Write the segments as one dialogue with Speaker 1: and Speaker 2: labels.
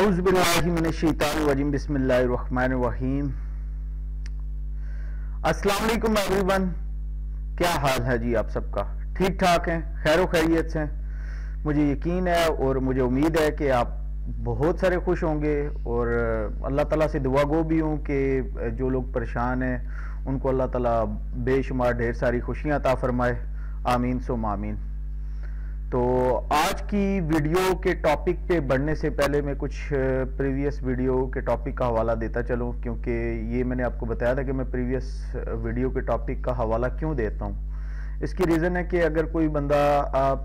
Speaker 1: औज़ुबिल्लाहिमिनश्शैतानिर्रजीम बिस्मिल्लाहिर्रहमानिर्रहीम। अस्सलाम वालेकुम एवरीवन, क्या हाल है जी? आप सबका ठीक ठाक हैं, खैरो खैरियत से? मुझे यकीन है और मुझे उम्मीद है कि आप बहुत सारे खुश होंगे और अल्लाह ताला से दुआ गो भी हूँ कि जो लोग परेशान हैं उनको अल्लाह ताला बेशुमार ढेर सारी खुशियाँ अता फरमाए। आमीन सुम आमीन। तो आज की वीडियो के टॉपिक पे बढ़ने से पहले मैं कुछ प्रीवियस वीडियो के टॉपिक का हवाला देता चलूँ, क्योंकि ये मैंने आपको बताया था कि मैं प्रीवियस वीडियो के टॉपिक का हवाला क्यों देता हूँ। इसकी रीज़न है कि अगर कोई बंदा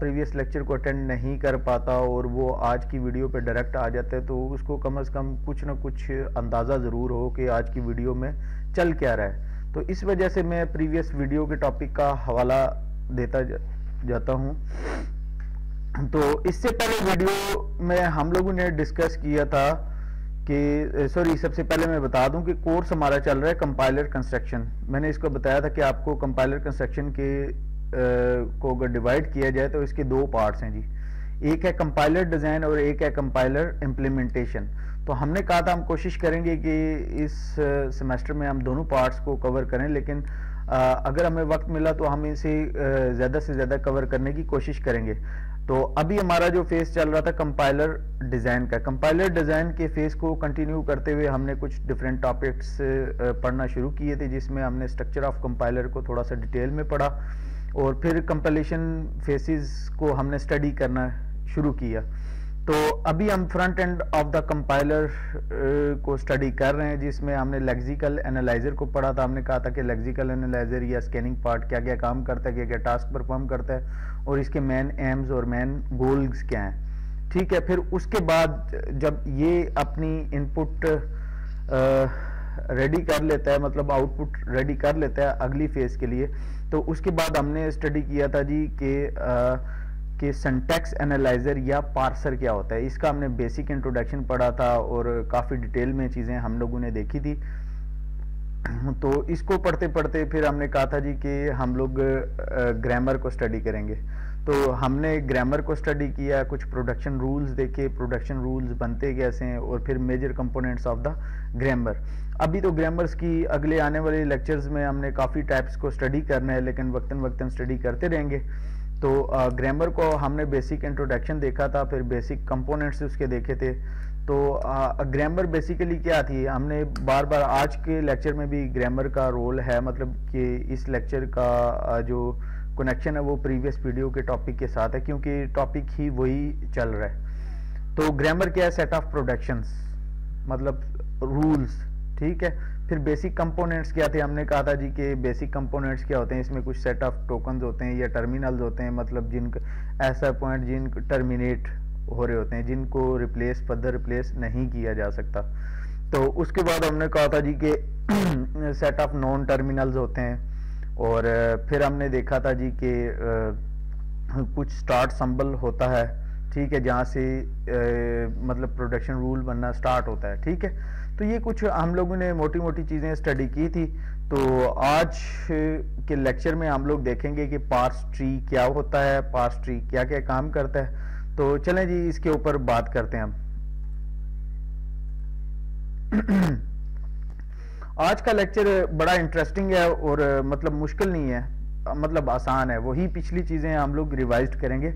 Speaker 1: प्रीवियस लेक्चर को अटेंड नहीं कर पाता और वो आज की वीडियो पे डायरेक्ट आ जाता है तो उसको कम से कम कुछ ना कुछ अंदाज़ा ज़रूर हो कि आज की वीडियो में चल क्या रहा है। तो इस वजह से मैं प्रीवियस वीडियो के टॉपिक का हवाला देता जाता हूँ। तो इससे पहले वीडियो में हम लोगों ने डिस्कस किया था कि सबसे पहले मैं बता दूं कि कोर्स हमारा चल रहा है कंपाइलर कंस्ट्रक्शन। मैंने इसको बताया था कि आपको कंपाइलर कंस्ट्रक्शन के को अगर डिवाइड किया जाए तो इसके दो पार्ट्स हैं जी। एक है कंपाइलर डिज़ाइन और एक है कंपाइलर इम्प्लीमेंटेशन। तो हमने कहा था हम कोशिश करेंगे कि इस सेमेस्टर में हम दोनों पार्ट्स को कवर करें, लेकिन अगर हमें वक्त मिला तो हम इसे ज़्यादा से ज़्यादा कवर करने की कोशिश करेंगे। तो अभी हमारा जो फेज चल रहा था कंपाइलर डिज़ाइन का, कंपाइलर डिज़ाइन के फेज को कंटिन्यू करते हुए हमने कुछ डिफरेंट टॉपिक्स पढ़ना शुरू किए थे, जिसमें हमने स्ट्रक्चर ऑफ कंपाइलर को थोड़ा सा डिटेल में पढ़ा और फिर कंपाइलेशन फेसेस को हमने स्टडी करना शुरू किया। तो अभी हम front end of the compiler को स्टडी कर रहे हैं, जिसमें हमने लेक्सिकल एनालाइजर को पढ़ा था। हमने कहा था कि लेक्सिकल एनालाइजर या स्कैनिंग पार्ट क्या क्या काम करता है, क्या क्या टास्क परफॉर्म करता है और इसके मेन एम्स और मेन गोल्स क्या हैं। ठीक है, फिर उसके बाद जब ये अपनी इनपुट रेडी कर लेता है, मतलब आउटपुट रेडी कर लेता है अगली फेज के लिए, तो उसके बाद हमने स्टडी किया था जी कि सिंटैक्स एनालाइजर या पार्सर क्या होता है। इसका हमने बेसिक इंट्रोडक्शन पढ़ा था और काफ़ी डिटेल में चीज़ें हम लोगों ने देखी थी। तो इसको पढ़ते पढ़ते फिर हमने कहा था जी कि हम लोग ग्रामर को स्टडी करेंगे। तो हमने ग्रामर को स्टडी किया, कुछ प्रोडक्शन रूल्स देखे, प्रोडक्शन रूल्स बनते कैसे हैं और फिर major components of the grammar. अभी तो ग्रामर्स की अगले आने वाले लेक्चर्स में हमने काफ़ी टाइप्स को स्टडी करना है, लेकिन वक्तन वक्तन स्टडी करते रहेंगे। तो ग्रामर को हमने बेसिक इंट्रोडक्शन देखा था, फिर बेसिक कंपोनेंट्स उसके देखे थे। तो ग्रामर बेसिकली क्या थी, हमने बार बार आज के लेक्चर में भी ग्रामर का रोल है, मतलब कि इस लेक्चर का जो कनेक्शन है वो प्रीवियस वीडियो के टॉपिक के साथ है, क्योंकि टॉपिक ही वही चल रहा है। तो ग्रामर क्या है? सेट ऑफ प्रोडक्शंस, मतलब रूल्स। ठीक है, फिर बेसिक कंपोनेंट्स क्या थे? हमने कहा था जी कि बेसिक कंपोनेंट्स क्या होते हैं, इसमें कुछ सेट ऑफ टोकन्स होते हैं या टर्मिनल्स होते हैं, मतलब ऐसा पॉइंट जिन टर्मिनेट हो रहे होते हैं, जिनको रिप्लेस फर्दर रिप्लेस नहीं किया जा सकता। तो उसके बाद हमने कहा था जी कि सेट ऑफ नॉन टर्मिनल्स होते हैं, और फिर हमने देखा था जी कि कुछ स्टार्ट सिंबल होता है, ठीक है, जहाँ से मतलब प्रोडक्शन रूल बनना स्टार्ट होता है। ठीक है, तो ये कुछ हम लोगों ने मोटी मोटी चीज़ें स्टडी की थी। तो आज के लेक्चर में हम लोग देखेंगे कि पार्स ट्री क्या होता है, पार्स ट्री क्या क्या काम करता है। तो चलें जी, इसके ऊपर बात करते हैं हम। आज का लेक्चर बड़ा इंटरेस्टिंग है और मतलब मुश्किल नहीं है, मतलब आसान है। वही पिछली चीज़ें हम लोग रिवाइज करेंगे,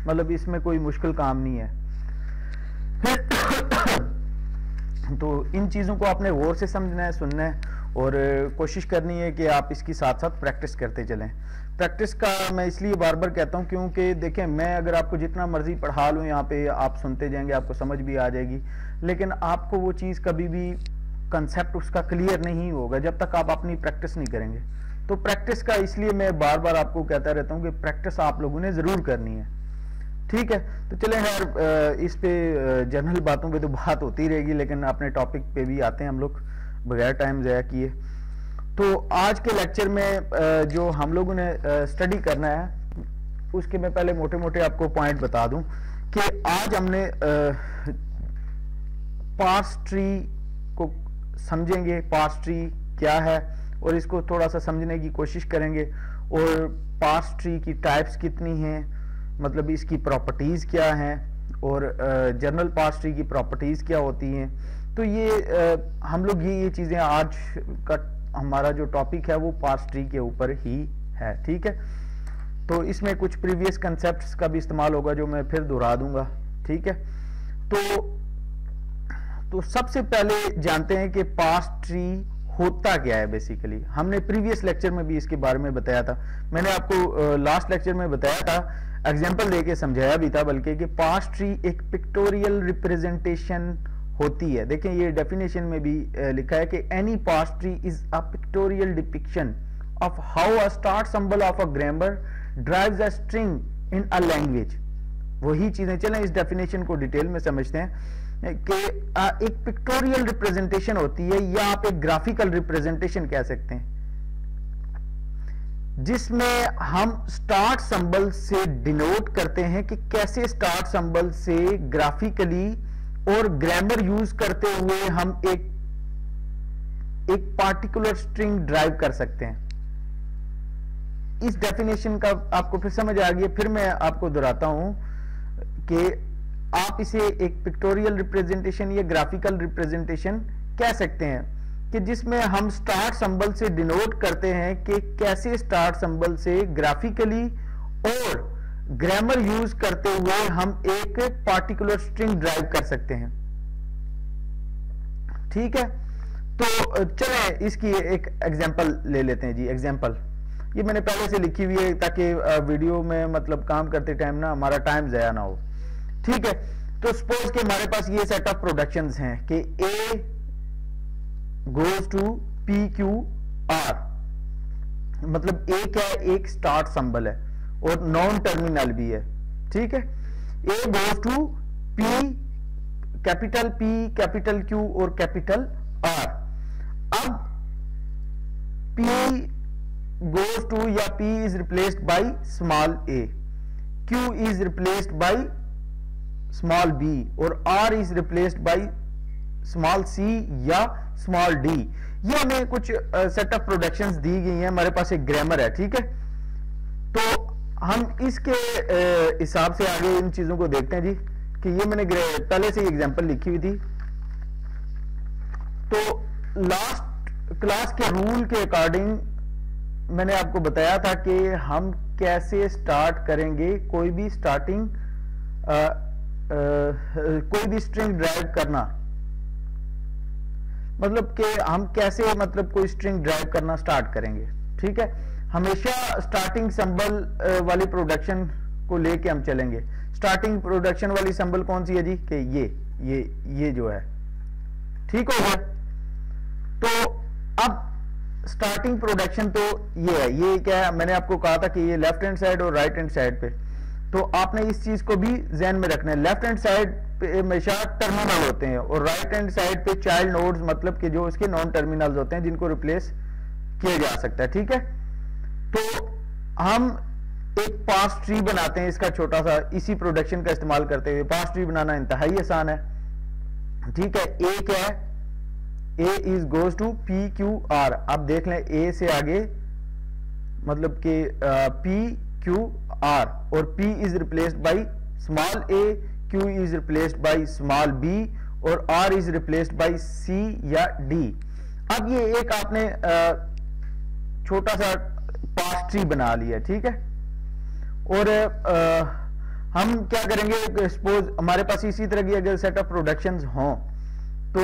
Speaker 1: मतलब इसमें कोई मुश्किल काम नहीं है। तो इन चीज़ों को आपने गौर से समझना है, सुनना है और कोशिश करनी है कि आप इसकी साथ साथ प्रैक्टिस करते चलें। प्रैक्टिस का मैं इसलिए बार बार कहता हूँ क्योंकि देखें, मैं अगर आपको जितना मर्जी पढ़ा लूँ यहाँ पे, आप सुनते जाएंगे, आपको समझ भी आ जाएगी, लेकिन आपको वो चीज़ कभी भी कंसेप्ट उसका क्लियर नहीं होगा जब तक आप अपनी प्रैक्टिस नहीं करेंगे। तो प्रैक्टिस का इसलिए मैं बार बार आपको कहता रहता हूँ कि प्रैक्टिस आप लोगों ने ज़रूर करनी है। ठीक है, तो चलें यार, इस पे जनरल बातों पे तो बात होती रहेगी, लेकिन अपने टॉपिक पे भी आते हैं हम लोग बगैर टाइम ज़ाया किए। तो आज के लेक्चर में जो हम लोगों ने स्टडी करना है, उसके मैं पहले मोटे मोटे आपको पॉइंट बता दूं कि आज हमने पार्स ट्री को समझेंगे, पार्स ट्री क्या है और इसको थोड़ा सा समझने की कोशिश करेंगे, और पार्स ट्री की टाइप्स कितनी हैं, मतलब इसकी प्रॉपर्टीज़ क्या हैं, और जनरल पार्स ट्री की प्रॉपर्टीज क्या होती हैं। तो ये हम लोग ये चीजें आज का हमारा जो टॉपिक है वो पार्स ट्री के ऊपर ही है, ठीक है। तो इसमें कुछ प्रीवियस कंसेप्ट्स का भी इस्तेमाल होगा जो मैं फिर दोहरा दूंगा, ठीक है। तो सबसे पहले जानते हैं कि पार्स ट्री होता क्या है। बेसिकली हमने प्रीवियस लेक्चर में भी इसके बारे में बताया था, मैंने आपको लास्ट लेक्चर में बताया था, एग्जांपल देके समझाया भी था बल्कि, कि पार्स ट्री एक पिक्टोरियल रिप्रेजेंटेशन होती है। देखें ये डेफिनेशन में भी लिखा है कि any parse tree is a pictorial depiction of how a start symbol of a grammar drives a string in a language. वही चीजें, चलें इस डेफिनेशन को डिटेल में समझते हैं कि एक पिक्टोरियल रिप्रेजेंटेशन होती है या आप एक ग्राफिकल रिप्रेजेंटेशन कह सकते हैं, जिसमें हम स्टार्ट सिंबल से डिनोट करते हैं कि कैसे स्टार्ट सिंबल से ग्राफिकली और ग्रामर यूज करते हुए हम एक पार्टिकुलर स्ट्रिंग ड्राइव कर सकते हैं। इस डेफिनेशन का आपको फिर समझ आ गई। फिर मैं आपको दोहराता हूं कि आप इसे एक पिक्टोरियल रिप्रेजेंटेशन या ग्राफिकल रिप्रेजेंटेशन कह सकते हैं कि जिसमें हम स्टार्ट सिंबल से डिनोट करते हैं कि कैसे स्टार्ट सिंबल से ग्राफिकली और ग्रामर यूज करते हुए हम एक पार्टिकुलर स्ट्रिंग ड्राइव कर सकते हैं, ठीक है। तो चलें इसकी एक एग्जांपल ले लेते हैं जी। एग्जांपल ये मैंने पहले से लिखी हुई है ताकि वीडियो में मतलब काम करते टाइम ना हमारा टाइम ज़ाया ना हो, ठीक है। तो सपोज कि हमारे पास ये सेट ऑफ प्रोडक्शंस हैं कि A गोज टू PQR, मतलब A क्या है, एक स्टार्ट सिंबल है और नॉन टर्मिनल भी है, ठीक है। A goes to P, capital P, capital Q और कैपिटल R। अब P goes to या P is replaced by small a, Q is replaced by small b और R is replaced by small c या small d। ये हमें कुछ set of productions दी गई हैं, हमारे पास एक ग्रामर है, ठीक है। तो हम इसके हिसाब से आगे इन चीजों को देखते हैं जी कि ये मैंने पहले से एग्जांपल लिखी हुई थी। तो लास्ट क्लास के रूल के अकॉर्डिंग मैंने आपको बताया था कि हम कैसे स्टार्ट करेंगे कोई भी कोई भी स्ट्रिंग ड्राइव करना, मतलब कि हम कैसे मतलब कोई स्ट्रिंग ड्राइव करना स्टार्ट करेंगे, ठीक है। हमेशा स्टार्टिंग सिंबल वाली प्रोडक्शन को लेके हम चलेंगे। स्टार्टिंग प्रोडक्शन वाली सिंबल कौन सी है जी, कि ये जो है, ठीक हो गया। तो अब स्टार्टिंग प्रोडक्शन तो ये है, ये क्या है, मैंने आपको कहा था कि ये लेफ्ट हैंड साइड और राइट हैंड साइड पे, तो आपने इस चीज को भी ध्यान में रखना है। लेफ्ट हैंड साइड पे हमेशा टर्मिनल होते हैं और राइट हैंड साइड पे चाइल्ड नोड्स, मतलब कि जो इसके नॉन टर्मिनल्स होते हैं जिनको रिप्लेस किया जा सकता है, ठीक है। तो हम एक पार्स ट्री बनाते हैं इसका छोटा सा, इसी प्रोडक्शन का इस्तेमाल करते हुए। पार्स ट्री बनाना इंतहाई आसान है, ठीक है। ए क्या है, A is goes to PQR। आप देख लें A से आगे मतलब कि PQR और P is replaced by small a, Q is replaced by small b और R is replaced by C या D। अब ये एक आपने छोटा सा पार्स ट्री बना लिया, ठीक है। और हम क्या करेंगे, सपोज हमारे पास इसी तरह की अगर सेट ऑफ प्रोडक्शंस हों तो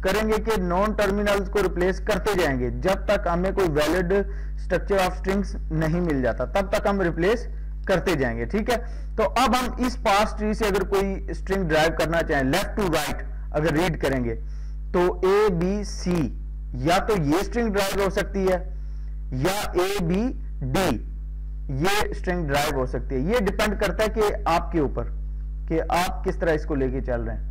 Speaker 1: करेंगे कि नॉन टर्मिनल्स को रिप्लेस करते जाएंगे जब तक हमें कोई वैलिड स्ट्रक्चर ऑफ स्ट्रिंग्स नहीं मिल जाता, तब तक हम रिप्लेस करते जाएंगे, ठीक है। तो अब हम इस पार्स ट्री से अगर कोई स्ट्रिंग ड्राइव करना चाहें लेफ्ट टू राइट अगर रीड करेंगे तो A B C, या तो ये स्ट्रिंग ड्राइव हो सकती है या A B D ये स्ट्रिंग ड्राइव हो सकती है। ये डिपेंड करता है कि आपके ऊपर कि आप किस तरह इसको लेके चल रहे हैं।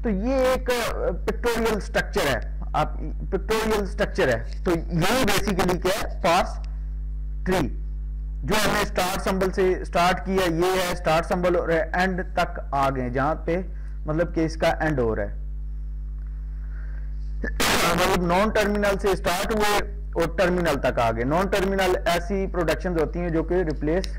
Speaker 1: तो ये एक पिक्टोरियल स्ट्रक्चर है, आप पिक्टोरियल स्ट्रक्चर है। तो ये बेसिकली क्या है, पार्स ट्री। जो हमने स्टार्ट सिंबल से स्टार्ट किया, ये है स्टार्ट सिंबल और एंड तक आ गए जहां पे मतलब कि इसका एंड हो रहा है। मतलब नॉन टर्मिनल से स्टार्ट हुए और टर्मिनल तक आ गए। नॉन टर्मिनल ऐसी प्रोडक्शन होती हैं जो कि रिप्लेस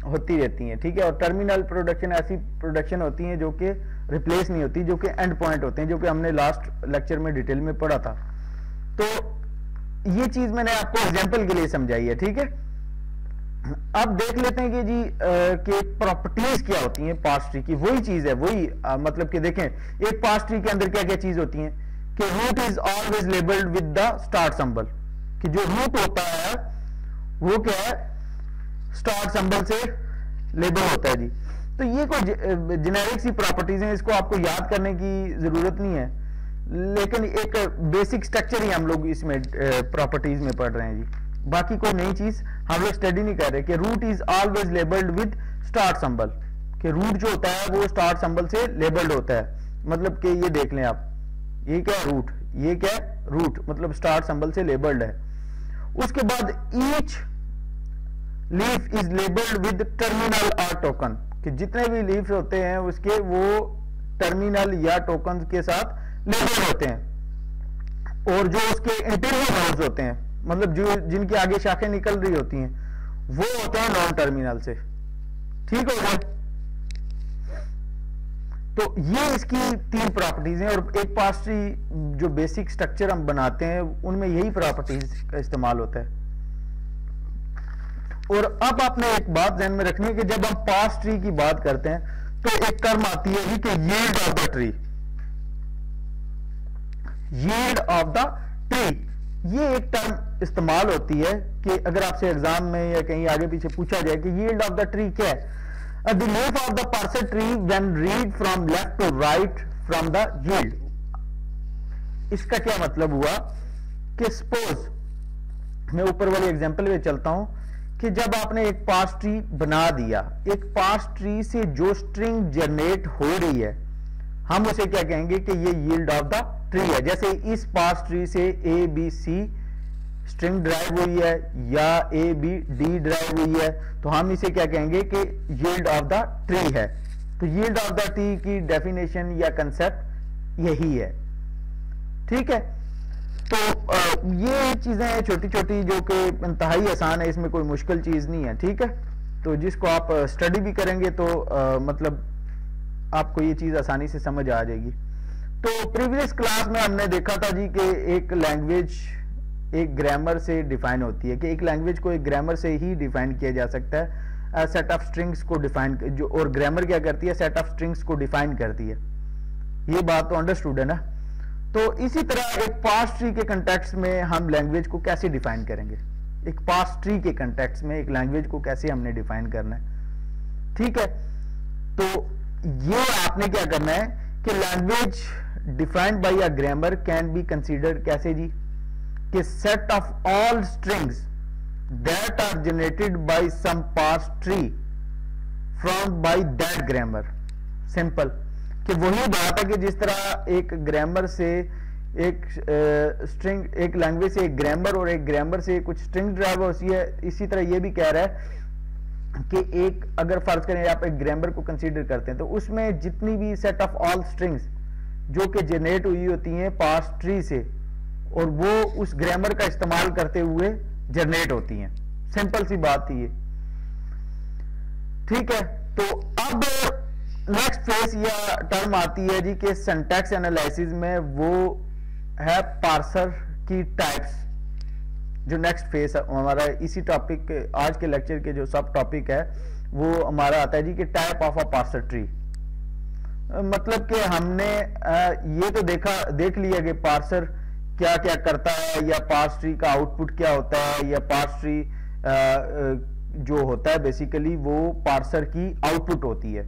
Speaker 1: होती रहती हैं, ठीक है, और टर्मिनल प्रोडक्शन ऐसी प्रोडक्शन होती हैं जो कि रिप्लेस नहीं होती, जो कि एंड पॉइंट होते हैं, जो कि हमने लास्ट लेक्चर में डिटेल में पढ़ा था। तो ये चीज मैंने आपको एग्जांपल के लिए समझाई है, ठीक है। अब देख लेते हैं कि जी कि प्रॉपर्टीज क्या होती हैं पार्स ट्री की। वही चीज है, वही मतलब कि देखें एक पार्स ट्री के अंदर क्या क्या चीज होती हैं कि root is always labeled with the start symbol, कि जो रूट होता है वो क्या है, स्टार्ट सिंबल से लेबल होता है जी। तो ये कोई जेनेरिक सी प्रॉपर्टीज हैं, इसको आपको याद करने की जरूरत नहीं है, लेकिन एक बेसिक स्ट्रक्चर ही हम लोग इसमें प्रॉपर्टीज में पढ़ रहे हैं जी। बाकी कोई नई चीज हम लोग स्टडी नहीं कर रहे कि root is always labeled with start symbol, कि रूट जो होता है वो स्टार्ट सिंबल से लेबल्ड होता है। मतलब कि ये देख लें आप, ये क्या है रूट, ये क्या है रूट, मतलब स्टार्ट सिंबल से लेबल्ड है। उसके बाद each leaf is labelled with terminal और टोकन, कि जितने भी लीफ होते हैं उसके वो टर्मिनल या टोकन के साथ लेबल होते हैं। और जो उसके इंटीरियर नोड्स होते हैं, मतलब जो जिनकी आगे शाखें निकल रही होती हैं, वो होते हैं नॉन टर्मिनल से, ठीक हो गया। तो ये इसकी 3 प्रॉपर्टीज हैं, और एक पार्स ट्री जो बेसिक स्ट्रक्चर हम बनाते हैं उनमें यही प्रॉपर्टीज का इस्तेमाल होता है। और अब आपने एक बात ध्यान में रखनी है कि जब हम पार्स ट्री की बात करते हैं तो एक टर्म आती है कि yield of the tree, yield of the tree. ये एक टर्म इस्तेमाल होती है कि अगर आपसे एग्जाम में या कहीं आगे पीछे पूछा जाए कि यील्ड ऑफ द ट्री क्या है, the leaf of the parser tree when read from left to right from the yield. इसका क्या मतलब हुआ कि सपोज मैं ऊपर वाली एग्जांपल में चलता हूं कि जब आपने एक पार्स ट्री बना दिया, एक पार्स ट्री से जो स्ट्रिंग जनरेट हो रही है हम उसे क्या कहेंगे कि ये यील्ड ऑफ द ट्री है। जैसे इस पार्स ट्री से A B C string drive हुई है या ए बी डी ड्राइव हुई है, तो हम इसे क्या कहेंगे कि यील्ड ऑफ द ट्री है। तो यील्ड ऑफ द ट्री की डेफिनेशन या कंसेप्ट यही है, ठीक है। तो ये चीजें हैं छोटी छोटी जो कि इंतहाई आसान है, इसमें कोई मुश्किल चीज नहीं है, ठीक है। तो जिसको आप स्टडी भी करेंगे तो मतलब आपको ये चीज आसानी से समझ आ जाएगी। तो प्रीवियस क्लास में हमने देखा था जी कि एक लैंग्वेज एक ग्रामर से डिफाइन होती है, कि एक लैंग्वेज को एक ग्रामर से ही डिफाइन किया जा सकता है, सेट ऑफ स्ट्रिंग्स को डिफाइन जो, और ग्रामर क्या करती है, सेट ऑफ स्ट्रिंग्स को डिफाइन करती है। ये बात तो अंडरस्टूड है ना। तो इसी तरह एक पार्स ट्री के कंटेक्स्ट में हम लैंग्वेज को कैसे डिफाइन करेंगे, एक पार्स ट्री के कंटेक्स्ट में एक लैंग्वेज को कैसे हमने डिफाइन करना है, ठीक है। तो ये आपने क्या करना है कि language defined by a grammar can be considered कैसे जी, कि set of all strings that are generated by some parse tree from by that grammar. Simple, कि वही बात है कि जिस तरह एक ग्रामर से एक स्ट्रिंग, एक लैंग्वेज से एक ग्रामर और एक ग्रामर से कुछ स्ट्रिंग ड्राइव होती है, इसी तरह ये भी कह रहा है कि एक अगर फर्ज करें आप एक ग्रामर को कंसीडर करते हैं तो उसमें जितनी भी सेट ऑफ ऑल स्ट्रिंग्स जो कि जनरेट हुई होती हैं पार्स ट्री से, और वो उस ग्रामर का इस्तेमाल करते हुए जनरेट होती हैं। सिंपल सी बात थी ये, ठीक है। तो अब नेक्स्ट फेज या टर्म आती है जी कि सिंटैक्स एनालिसिस में, वो है पार्सर की टाइप्स। जो नेक्स्ट फेज हमारा इसी टॉपिक आज के लेक्चर के जो सब टॉपिक है वो हमारा आता है जी कि type of a parser tree. मतलब कि हमने ये तो देख लिया कि पार्सर क्या क्या करता है, या पार्स ट्री का आउटपुट क्या होता है, या पार्स ट्री जो होता है बेसिकली वो पार्सर की आउटपुट होती है,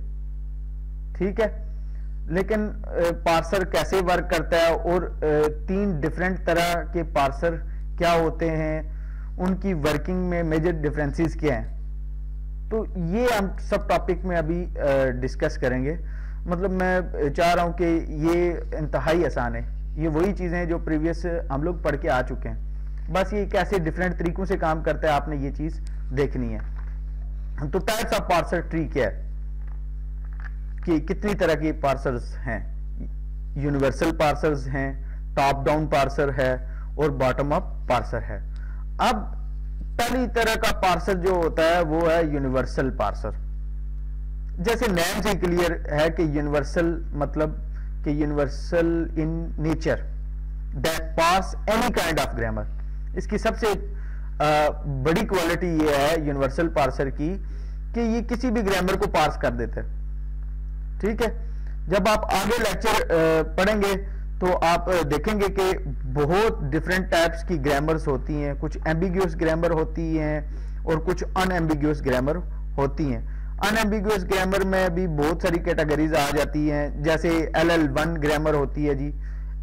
Speaker 1: ठीक है। लेकिन पार्सर कैसे वर्क करता है और 3 डिफरेंट तरह के पार्सर क्या होते हैं, उनकी वर्किंग में मेजर डिफरेंसेस क्या हैं, तो ये हम सब टॉपिक में अभी डिस्कस करेंगे। मतलब मैं चाह रहा हूं कि ये इंतहाई आसान है, ये वही चीजें हैं जो प्रीवियस हम लोग पढ़ के आ चुके हैं, बस ये कैसे डिफरेंट तरीकों से काम करता है आपने ये चीज देखनी है। तो टाइप्स ऑफ पार्सर ट्री क्या है, कि कितनी तरह के पार्सर्स हैं। यूनिवर्सल पार्सर्स हैं, टॉप डाउन पार्सर है और बॉटम अप पार्सर है। अब पहली तरह का पार्सर जो होता है वो है यूनिवर्सल पार्सर। जैसे नेम से क्लियर है कि यूनिवर्सल मतलब कि universal in nature that parse any kind of grammar. इसकी सबसे बड़ी क्वालिटी ये है यूनिवर्सल पार्सर की कि ये किसी भी ग्रामर को पार्स कर देता है। ठीक है, जब आप आगे लेक्चर पढ़ेंगे तो आप देखेंगे कि बहुत डिफरेंट टाइप्स की ग्रामर्स होती हैं। कुछ एम्बिग्यूअस ग्रामर होती हैं और कुछ अनएम्बिग्यूअस ग्रामर होती हैं। अनएम्बिग्यूअस ग्रामर में भी बहुत सारी कैटेगरीज आ जाती हैं, जैसे LL1 ग्रामर होती है जी,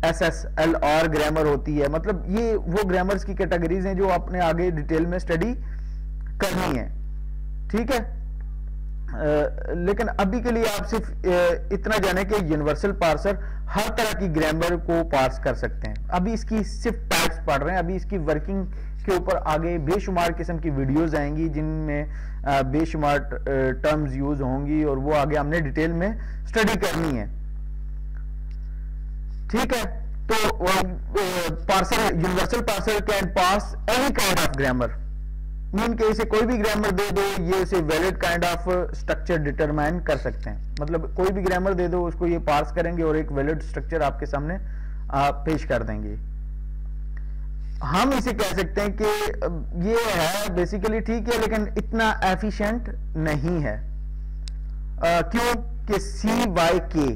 Speaker 1: SSLR ग्रामर होती है। मतलब ये वो ग्रामर्स की कैटेगरीज हैं जो आपने आगे डिटेल में स्टडी करनी है। ठीक है, लेकिन अभी के लिए आप सिर्फ इतना जाने कि यूनिवर्सल पार्सर हर तरह की ग्रामर को पार्स कर सकते हैं। अभी इसकी सिर्फ टाइप्स पढ़ रहे हैं, अभी इसकी वर्किंग के ऊपर आगे बेशुमार किस्म की वीडियोस आएंगी जिनमें बेशुमार टर्म्स यूज होंगी और वो आगे हमने डिटेल में स्टडी करनी है। ठीक है, तो parser universal parser can parse any kind of grammar, mean के इसे कोई भी ग्रामर दे दो ये इसे valid kind of structure determine कर सकते हैं। मतलब कोई भी ग्रामर दे दो उसको ये पार्स करेंगे और एक वैलिड स्ट्रक्चर आपके सामने पेश कर देंगे। हम इसे कह सकते हैं कि ये है बेसिकली ठीक है, लेकिन इतना एफिशिएंट नहीं है। क्यों कि CYK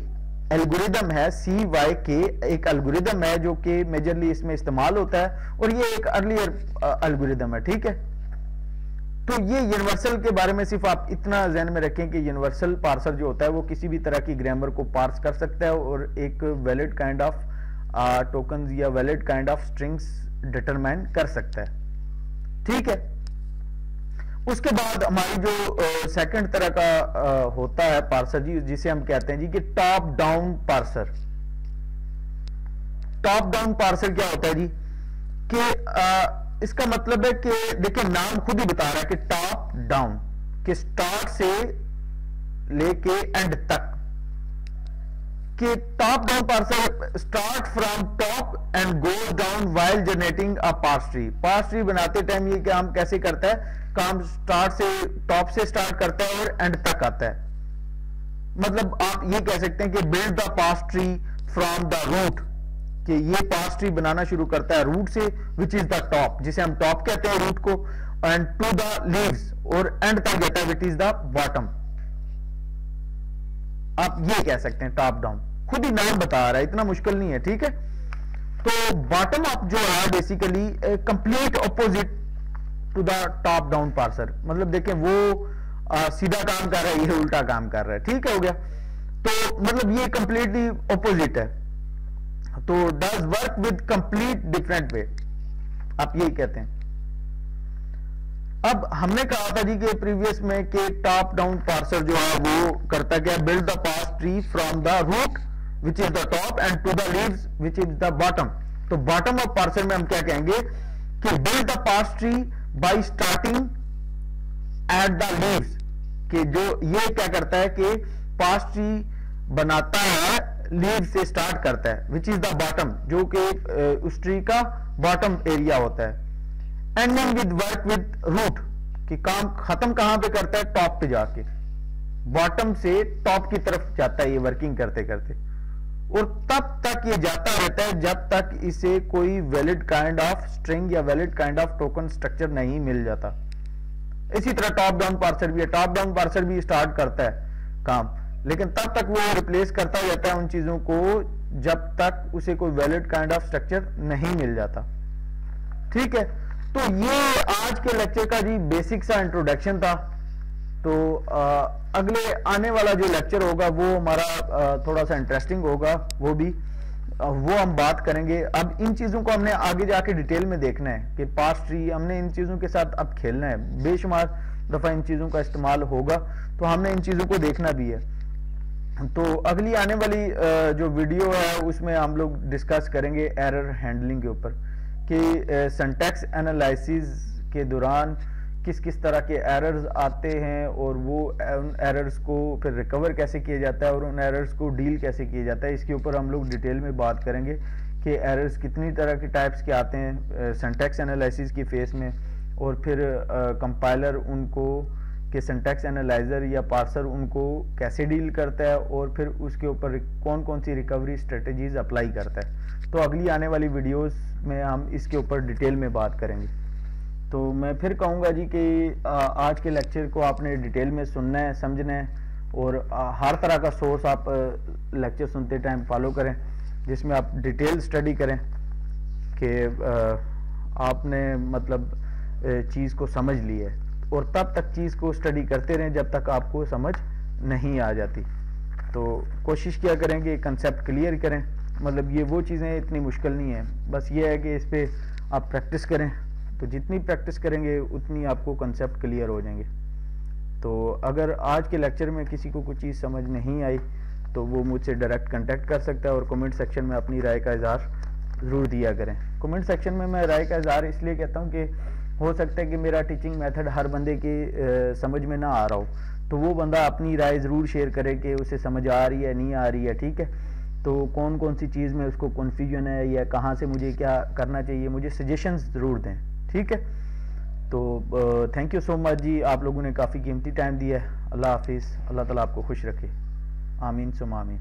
Speaker 1: एल्गोरिदम है। CYK एक एल्गोरिदम है जो कि मेजरली इसमें इस्तेमाल होता है और ये एक अर्लियर एल्गोरिदम है। ठीक है, तो ये यूनिवर्सल के बारे में सिर्फ आप इतना ध्यान में रखें कि यूनिवर्सल पार्सर जो होता है वो किसी भी तरह की ग्रामर को पार्स कर सकता है और एक वैलिड काइंड ऑफ टोकन्स या valid kind of strings determine कर सकता है। ठीक है, उसके बाद हमारी जो सेकंड तरह का होता है पार्सर जी, जिसे हम कहते हैं जी कि top down parser. Top down parser क्या होता है जी कि इसका मतलब है कि देखिए नाम खुद ही बता रहा है कि टॉप डाउन, कि स्टार्ट से लेके एंड तक, कि top down parser start from top and goes down while generating a parse tree. Parse tree बनाते टाइम ये काम कैसे करता है, काम स्टार्ट से टॉप से स्टार्ट करता है और एंड तक आता है। मतलब आप ये कह सकते हैं कि build the parse tree from the root, कि ये पार्स ट्री बनाना शुरू करता है रूट से, विच इज द टॉप, जिसे हम टॉप कहते हैं रूट को, एंड टू द लीव्स, और एंड तक जाता है विच इज द बॉटम। आप ये कह सकते हैं टॉप डाउन, खुद ही नाम बता रहा है, इतना मुश्किल नहीं है। ठीक है, तो बॉटम अप जो है basically complete opposite to the top down parser. मतलब देखें वो सीधा काम कर रहा है, ये उल्टा काम कर रहा है। ठीक है, हो गया, तो मतलब ये कंप्लीटली ऑपोजिट है, तो does work with complete different way, आप यही कहते हैं। अब हमने कहा था जी कि प्रीवियस में कि टॉप डाउन पार्सर जो है वो करता क्या, build the parse tree from the root which is the top end to the leaves which is the bottom. तो बॉटम ऑफ पार्सर में हम क्या कहेंगे कि build the parse tree by starting at the leaves, कि जो ये क्या करता है कि पार्स ट्री बनाता है लीव से स्टार्ट करता है, विच इज द बॉटम, जो कि उस ट्री का बॉटम एरिया होता है। Ending with work with root, कि काम खत्म कहां पे करता है, टॉप पे जाके, बॉटम से टॉप की तरफ जाता है ये वर्किंग करते करते, और तब तक ये जाता रहता है जब तक इसे कोई वैलिड काइंड ऑफ स्ट्रिंग या valid kind of token structure नहीं मिल जाता। इसी तरह टॉप डाउन पार्सर भी है, टॉप डाउन पार्सर भी स्टार्ट करता है काम, लेकिन तब तक वो रिप्लेस करता जाता है उन चीजों को जब तक उसे कोई वैलिड काइंड ऑफ स्ट्रक्चर नहीं मिल जाता। ठीक है, तो ये आज के लेक्चर का जी बेसिक सा इंट्रोडक्शन था। तो अगले आने वाला जो लेक्चर होगा वो हमारा थोड़ा सा इंटरेस्टिंग होगा, वो हम बात करेंगे। अब इन चीजों को हमने आगे जाके डिटेल में देखना है कि पार्स ट्री, हमने इन चीजों के साथ अब खेलना है, बेशुमार दफा इन चीजों का इस्तेमाल होगा, तो हमने इन चीजों को देखना भी है। तो अगली आने वाली जो वीडियो है उसमें हम लोग डिस्कस करेंगे एरर हैंडलिंग के ऊपर, कि सिंटैक्स एनालिसिस के दौरान किस किस तरह के एरर्स आते हैं और वो उन एरर्स को फिर रिकवर कैसे किया जाता है और उन एरर्स को डील कैसे किया जाता है। इसके ऊपर हम लोग डिटेल में बात करेंगे कि एरर्स कितनी तरह के टाइप्स के आते हैं सिंटैक्स एनालिसिस की फेस में, और फिर कंपाइलर उनको कि सिंटैक्स एनालाइजर या पार्सर उनको कैसे डील करता है, और फिर उसके ऊपर कौन कौन सी रिकवरी स्ट्रेटजीज अप्लाई करता है। तो अगली आने वाली वीडियोस में हम इसके ऊपर डिटेल में बात करेंगे। तो मैं फिर कहूँगा जी कि आज के लेक्चर को आपने डिटेल में सुनना है, समझना है, और हर तरह का सोर्स आप लेक्चर सुनते टाइम फॉलो करें, जिसमें आप डिटेल स्टडी करें कि आपने मतलब चीज़ को समझ ली है, और तब तक चीज़ को स्टडी करते रहें जब तक आपको समझ नहीं आ जाती। तो कोशिश किया करें कि कंसेप्ट क्लियर करें, मतलब ये वो चीज़ें इतनी मुश्किल नहीं है, बस ये है कि इस पर आप प्रैक्टिस करें। तो जितनी प्रैक्टिस करेंगे उतनी आपको कंसेप्ट क्लियर हो जाएंगे। तो अगर आज के लेक्चर में किसी को कुछ चीज़ समझ नहीं आई तो वो मुझसे डायरेक्ट कांटेक्ट कर सकता है, और कमेंट सेक्शन में अपनी राय का इजहार ज़रूर दिया करें। कमेंट सेक्शन में मैं राय का इजहार इसलिए कहता हूँ कि हो सकता है कि मेरा टीचिंग मेथड हर बंदे के समझ में ना आ रहा हो, तो वो बंदा अपनी राय ज़रूर शेयर करे कि उसे समझ आ रही है नहीं आ रही है, ठीक है। तो कौन कौन सी चीज़ में उसको कन्फ्यूजन है या कहाँ से मुझे क्या करना चाहिए, मुझे सजेशंस ज़रूर दें, ठीक है। तो थैंक यू सो मच जी, आप लोगों ने काफ़ी कीमती टाइम दिया है। अल्लाह हाफिज़, अल्लाह ताला आपको खुश रखे। आमीन सुम आमीन।